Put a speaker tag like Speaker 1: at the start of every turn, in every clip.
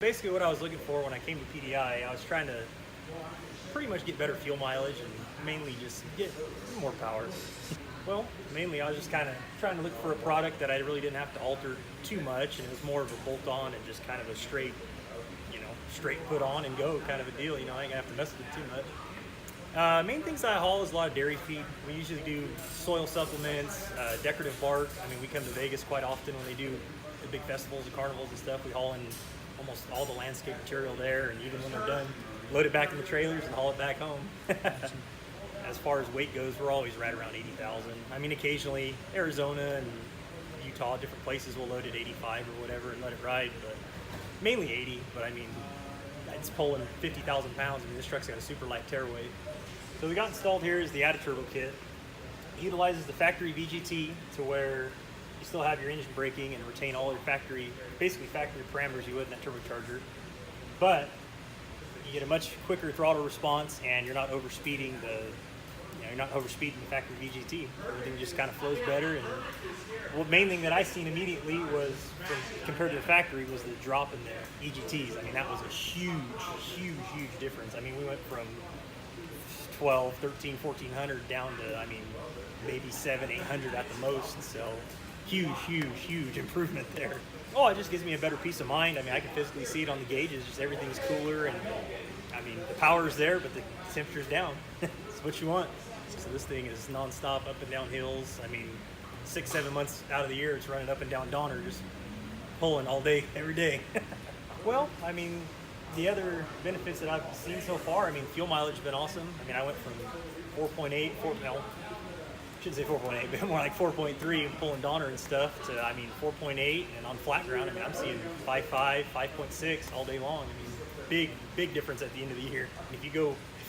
Speaker 1: basically what I was looking for when I came to PDI, I was trying to pretty much get better fuel mileage and mainly just get more power. Well, mainly I was just kind of trying to look for a product that I really didn't have to alter too much, and it was more of a bolt-on and just kind of a straight, straight put on and go kind of a deal. I ain't gonna have to mess with it too much. Main things I haul is a lot of dairy feed. We usually do soil supplements, decorative bark. I mean, we come to Vegas quite often when they do the big festivals and carnivals and stuff. We haul in almost all the landscape material there, and even when they're done, load it back in the trailers and haul it back home. As far as weight goes, we're always right around 80,000. I mean, occasionally Arizona and Utah, different places will load at 85 or whatever and let it ride, but mainly 80. But I mean, it's pulling 50,000 pounds. I mean, this truck's got a super light tear weight. So we got installed here is the Add-A-Turbo kit. It utilizes the factory VGT to where you still have your engine braking and retain all your basically factory parameters you would in that turbocharger. But you get a much quicker throttle response, and you're not overspeeding the factory VGT. Everything just kind of flows better. And the main thing that I seen immediately was, compared to the factory, was the drop in the EGTs. I mean, that was a huge difference. I mean, we went from 12, 13, 1400 down to, I mean, maybe 700, 800 at the most. So huge improvement there. Oh, it just gives me a better peace of mind. I mean, I can physically see it on the gauges. Just everything's cooler, and I mean, the power's there, but the temperature's down. That's what you want. So this thing is nonstop up and down hills. I mean, 6-7 months out of the year, it's running up and down Donner, just pulling all day, every day. Well, I mean, the other benefits that I've seen so far, I mean, fuel mileage has been awesome. I mean, I went from 4.8, shouldn't say 4.8, but more like 4.3 and pulling Donner and stuff to, I mean, 4.8, and on flat ground, I mean, I'm seeing 5.5, 5.6 all day long. I mean, big difference at the end of the year. And if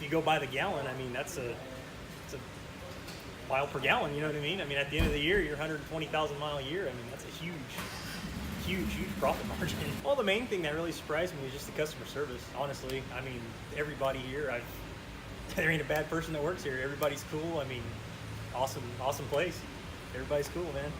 Speaker 1: you go by the gallon, I mean, it's a mile per gallon, you know what I mean? I mean, at the end of the year, you're 120,000 mile a year. I mean, that's a huge profit margin. Well, the main thing that really surprised me is just the customer service, honestly. I mean, everybody here, there ain't a bad person that works here. Everybody's cool. I mean, awesome place. Everybody's cool, man.